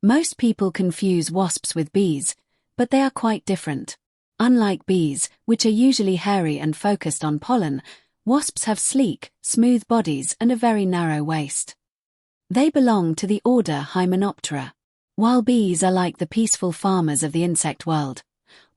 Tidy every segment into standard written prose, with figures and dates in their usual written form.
Most people confuse wasps with bees, but they are quite different. Unlike bees, which are usually hairy and focused on pollen, wasps have sleek, smooth bodies and a very narrow waist. They belong to the order Hymenoptera. While bees are like the peaceful farmers of the insect world,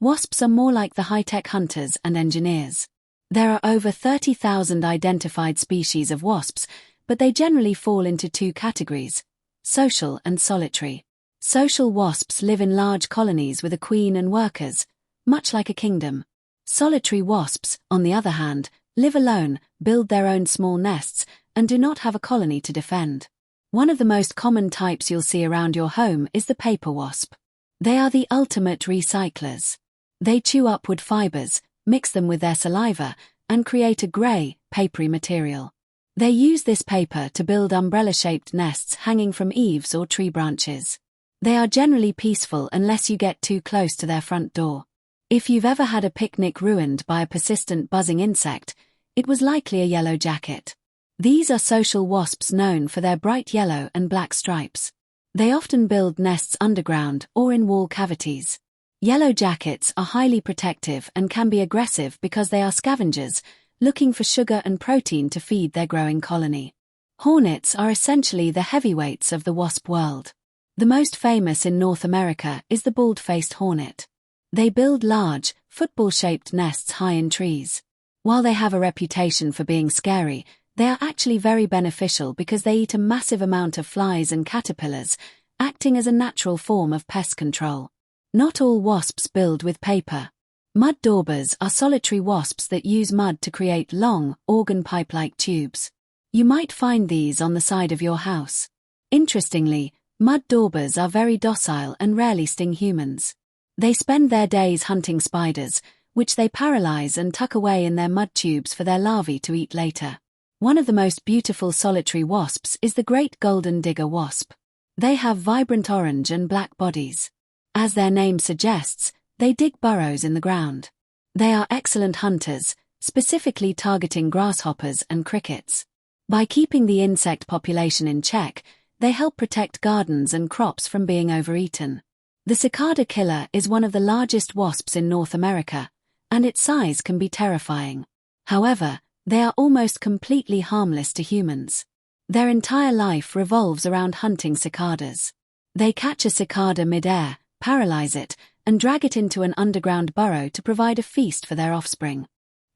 wasps are more like the high-tech hunters and engineers. There are over 30,000 identified species of wasps, but they generally fall into two categories: social and solitary. Social wasps live in large colonies with a queen and workers, much like a kingdom. Solitary wasps, on the other hand, live alone, build their own small nests, and do not have a colony to defend. One of the most common types you'll see around your home is the paper wasp. They are the ultimate recyclers. They chew up wood fibers, mix them with their saliva, and create a grey, papery material. They use this paper to build umbrella-shaped nests hanging from eaves or tree branches. They are generally peaceful unless you get too close to their front door. If you've ever had a picnic ruined by a persistent buzzing insect, it was likely a yellowjacket. These are social wasps known for their bright yellow and black stripes. They often build nests underground or in wall cavities. Yellowjackets are highly protective and can be aggressive because they are scavengers, looking for sugar and protein to feed their growing colony. Hornets are essentially the heavyweights of the wasp world. The most famous in North America is the bald-faced hornet. They build large, football-shaped nests high in trees. While they have a reputation for being scary, they are actually very beneficial because they eat a massive amount of flies and caterpillars, acting as a natural form of pest control. Not all wasps build with paper. Mud daubers are solitary wasps that use mud to create long, organ pipe-like tubes. You might find these on the side of your house. Interestingly, mud daubers are very docile and rarely sting humans. They spend their days hunting spiders, which they paralyze and tuck away in their mud tubes for their larvae to eat later. One of the most beautiful solitary wasps is the great golden digger wasp. They have vibrant orange and black bodies. As their name suggests, they dig burrows in the ground. They are excellent hunters, specifically targeting grasshoppers and crickets. By keeping the insect population in check, they help protect gardens and crops from being overeaten. The cicada killer is one of the largest wasps in North America, and its size can be terrifying. However, they are almost completely harmless to humans. Their entire life revolves around hunting cicadas. They catch a cicada mid-air, paralyze it, and drag it into an underground burrow to provide a feast for their offspring.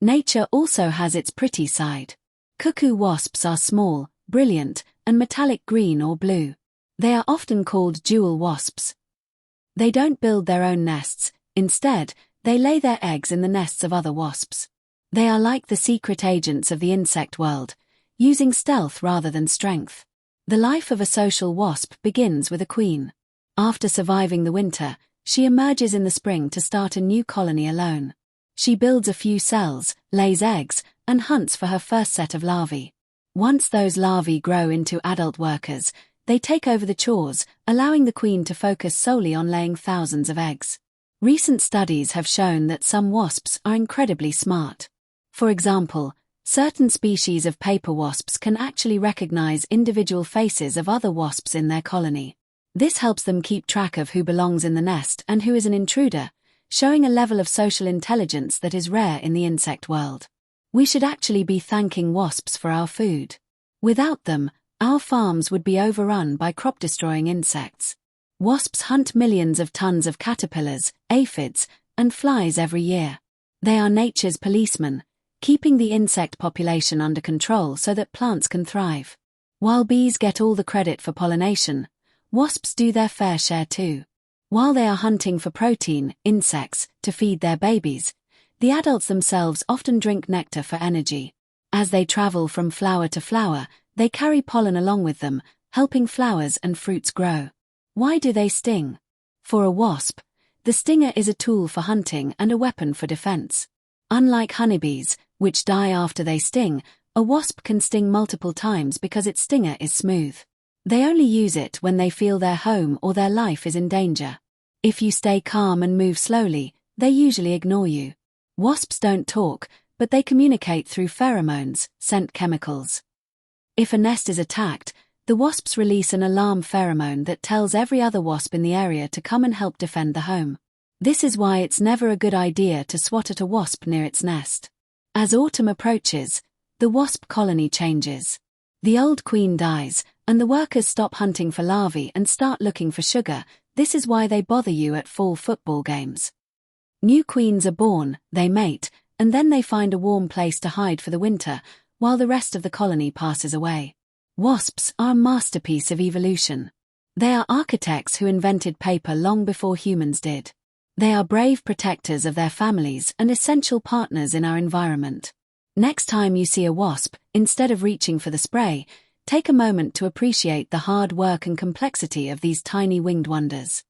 Nature also has its pretty side. Cuckoo wasps are small, brilliant, and metallic green or blue. They are often called jewel wasps. They don't build their own nests, instead, they lay their eggs in the nests of other wasps. They are like the secret agents of the insect world, using stealth rather than strength. The life of a social wasp begins with a queen. After surviving the winter, she emerges in the spring to start a new colony alone. She builds a few cells, lays eggs, and hunts for her first set of larvae. Once those larvae grow into adult workers, they take over the chores, allowing the queen to focus solely on laying thousands of eggs. Recent studies have shown that some wasps are incredibly smart. For example, certain species of paper wasps can actually recognize individual faces of other wasps in their colony. This helps them keep track of who belongs in the nest and who is an intruder, showing a level of social intelligence that is rare in the insect world. We should actually be thanking wasps for our food. Without them, our farms would be overrun by crop-destroying insects. Wasps hunt millions of tons of caterpillars, aphids, and flies every year. They are nature's policemen, keeping the insect population under control so that plants can thrive. While bees get all the credit for pollination, wasps do their fair share too. While they are hunting for protein, insects, to feed their babies, the adults themselves often drink nectar for energy. As they travel from flower to flower, they carry pollen along with them, helping flowers and fruits grow. Why do they sting? For a wasp, the stinger is a tool for hunting and a weapon for defense. Unlike honeybees, which die after they sting, a wasp can sting multiple times because its stinger is smooth. They only use it when they feel their home or their life is in danger. If you stay calm and move slowly, they usually ignore you. Wasps don't talk, but they communicate through pheromones, scent chemicals. If a nest is attacked, The wasps release an alarm pheromone that tells every other wasp in the area to come and help defend the home. This is why it's never a good idea to swat at a wasp near its nest. As autumn approaches, the wasp colony changes. The old queen dies, and the workers stop hunting for larvae and start looking for sugar. This is why they bother you at fall football games. New queens are born, they mate, and then they find a warm place to hide for the winter, while the rest of the colony passes away. Wasps are a masterpiece of evolution. They are architects who invented paper long before humans did. They are brave protectors of their families and essential partners in our environment. Next time you see a wasp, instead of reaching for the spray, take a moment to appreciate the hard work and complexity of these tiny winged wonders.